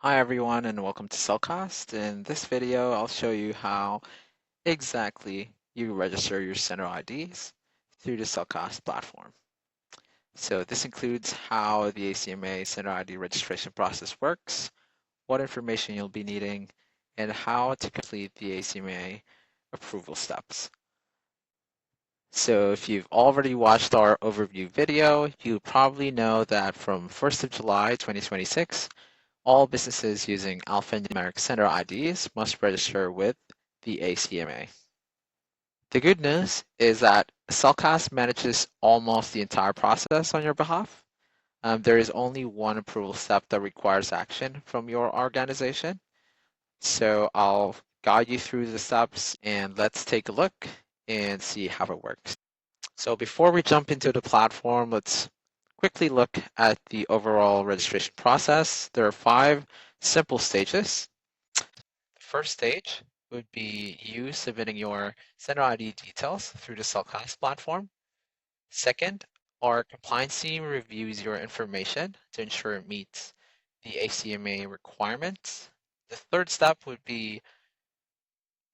Hi everyone and welcome to Cellcast. In this video, I'll show you how exactly you register your Sender IDs through the Cellcast platform. So this includes how the ACMA Sender ID registration process works, what information you'll be needing, and how to complete the ACMA approval steps. So if you've already watched our overview video, you probably know that from 1st of July 2026, all businesses using alphanumeric Sender IDs must register with the ACMA. The good news is that Cellcast manages almost the entire process on your behalf. There is only one approval step that requires action from your organization. So I'll guide you through the steps and let's take a look and see how it works. So before we jump into the platform, let's quickly look at the overall registration process. There are 5 simple stages. The first stage would be you submitting your Sender ID details through the Cellcast platform. Second, our compliance team reviews your information to ensure it meets the ACMA requirements. The third step would be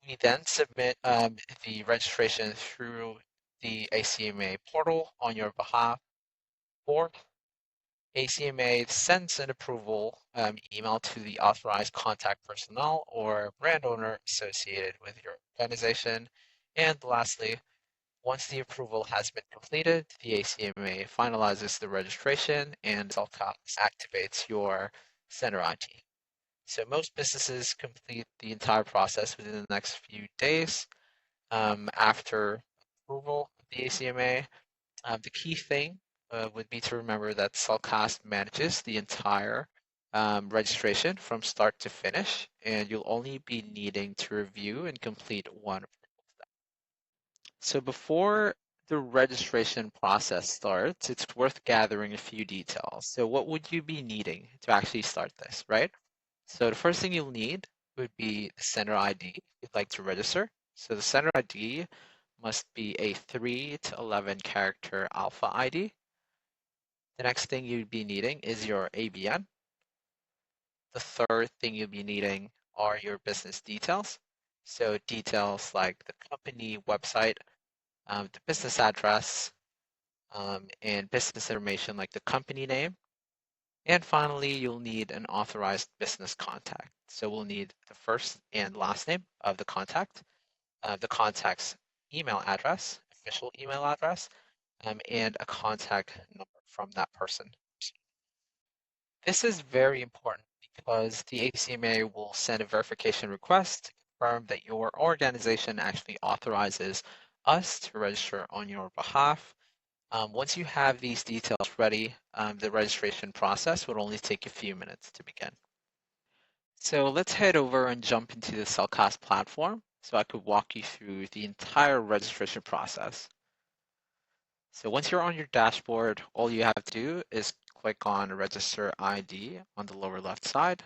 we then submit the registration through the ACMA portal on your behalf. Fourth, ACMA sends an approval email to the authorized contact personnel or brand owner associated with your organization. And lastly, once the approval has been completed, the ACMA finalizes the registration and Cellcast activates your Sender ID. So most businesses complete the entire process within the next few days after approval of the ACMA. The key thing would be to remember that Cellcast manages the entire registration from start to finish, and you'll only be needing to review and complete one approval step. So before the registration process starts, it's worth gathering a few details. So what would you be needing to actually start this, right? So the first thing you'll need would be the Sender ID you'd like to register. So the Sender ID must be a 3 to 11 character alpha ID. The next thing you'd be needing is your ABN. The third thing you'll be needing are your business details. So details like the company website, the business address, and business information like the company name. And finally, you'll need an authorized business contact. So we'll need the first and last name of the contact, the contact's email address, official email address, and a contact number from that person. This is very important because the ACMA will send a verification request to confirm that your organization actually authorizes us to register on your behalf. Once you have these details ready, the registration process would only take a few minutes to begin. So let's head over and jump into the Cellcast platform so I could walk you through the entire registration process. So once you're on your dashboard, all you have to do is click on Register ID on the lower left side.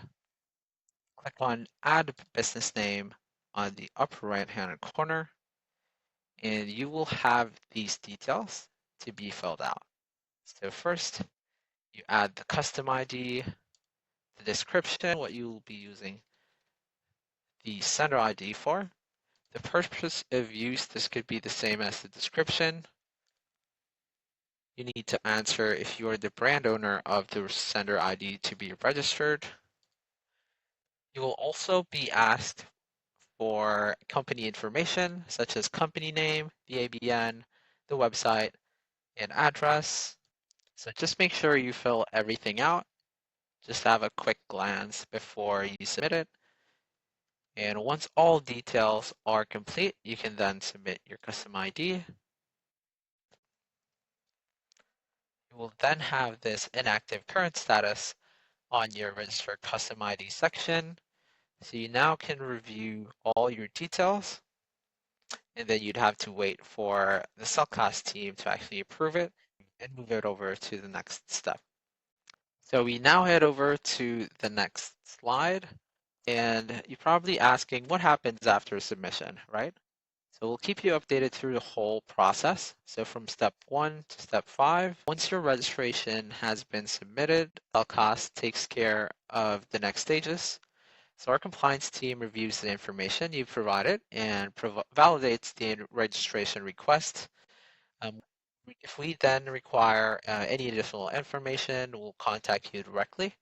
Click on Add Business Name on the upper right-hand corner, and you will have these details to be filled out. So first, you add the custom ID, the description, what you will be using the Sender ID for. The purpose of use, this could be the same as the description. You need to answer if you are the brand owner of the Sender ID to be registered. You will also be asked for company information, such as company name, the ABN, the website, and address. So just make sure you fill everything out. Just have a quick glance before you submit it. And once all details are complete, you can then submit your custom ID. You will then have this inactive current status on your register custom ID section. So you now can review all your details, and then you'd have to wait for the Cellcast team to actually approve it and move it over to the next step. So we now head over to the next slide, and you're probably asking what happens after submission, right? So we'll keep you updated through the whole process. So from step 1 to step 5, once your registration has been submitted, Cellcast takes care of the next stages. So our compliance team reviews the information you've provided and validates the registration request. If we then require any additional information, we'll contact you directly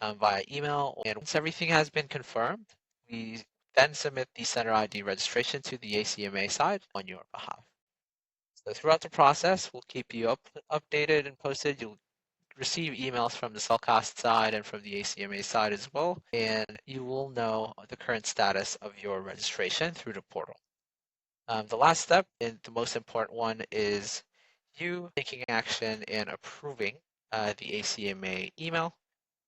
via email. And once everything has been confirmed, we then submit the Sender ID registration to the ACMA side on your behalf. So throughout the process, we'll keep you updated and posted. You'll receive emails from the Cellcast side and from the ACMA side as well, and you will know the current status of your registration through the portal. The last step, and the most important one, is you taking action and approving the ACMA email.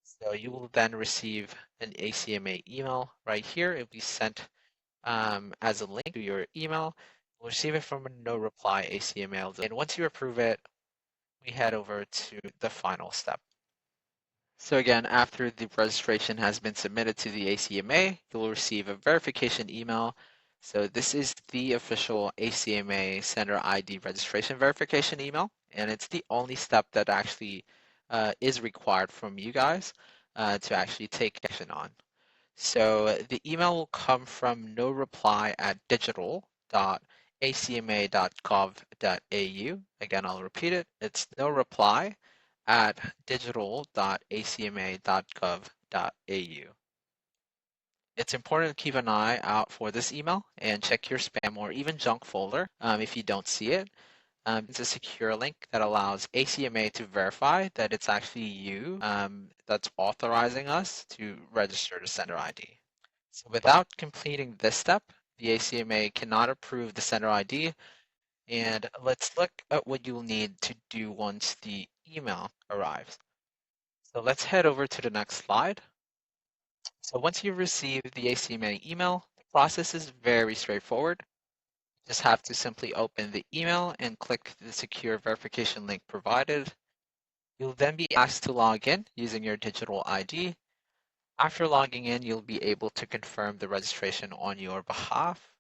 So you will then receive an ACMA email right here. It'll be sent as a link to your email. You'll receive it from a no reply ACMA. And once you approve it, we head over to the final step. So again, after the registration has been submitted to the ACMA, you'll receive a verification email. So this is the official ACMA Sender ID registration verification email, and it's the only step that actually is required from you guys to actually take action on. So the email will come from no reply at digital.acma.gov.au. Again, I'll repeat it. It's no reply at digital.acma.gov.au. It's important to keep an eye out for this email and check your spam or even junk folder if you don't see it. It's a secure link that allows ACMA to verify that it's actually you that's authorizing us to register the Sender ID. So without completing this step, the ACMA cannot approve the Sender ID. And let's look at what you'll need to do once the email arrives. So let's head over to the next slide. So once you receive the ACMA email, the process is very straightforward. You just have to simply open the email and click the secure verification link provided. You'll then be asked to log in using your digital ID. After logging in, you'll be able to confirm the registration on your behalf.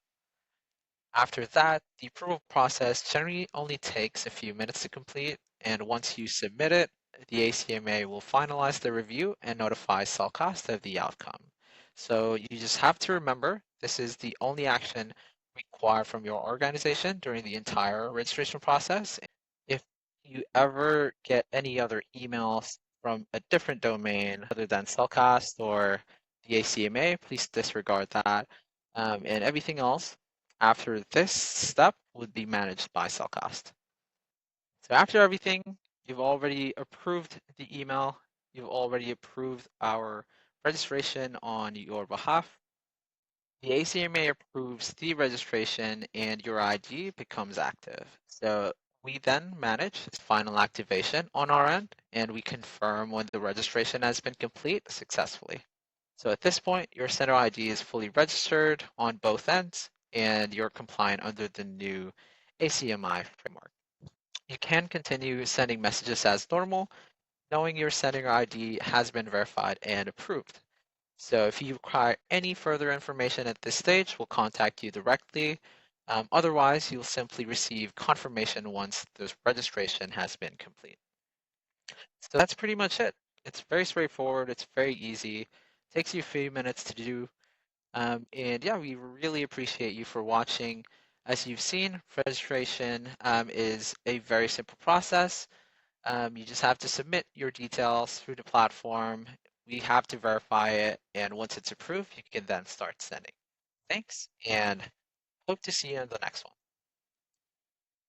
After that, the approval process generally only takes a few minutes to complete, and once you submit it, the ACMA will finalize the review and notify Cellcast of the outcome. So you just have to remember, this is the only action required from your organization during the entire registration process. If you ever get any other emails from a different domain other than Cellcast or the ACMA, please disregard that. And everything else after this step would be managed by Cellcast. So after everything, you've already approved the email, you've already approved our registration on your behalf. The ACMA approves the registration and your ID becomes active. So we then manage final activation on our end, and we confirm when the registration has been complete successfully. So at this point, your Sender ID is fully registered on both ends, and you're compliant under the new ACMI framework. You can continue sending messages as normal, knowing your Sender ID has been verified and approved. So if you require any further information at this stage, we'll contact you directly. Otherwise, you'll simply receive confirmation once the registration has been complete. So that's pretty much it. It's very straightforward. It's very easy. Takes you a few minutes to do. And yeah, we really appreciate you for watching. As you've seen, registration is a very simple process. You just have to submit your details through the platform. We have to verify it, and once it's approved, you can then start sending. Thanks, and hope to see you in the next one.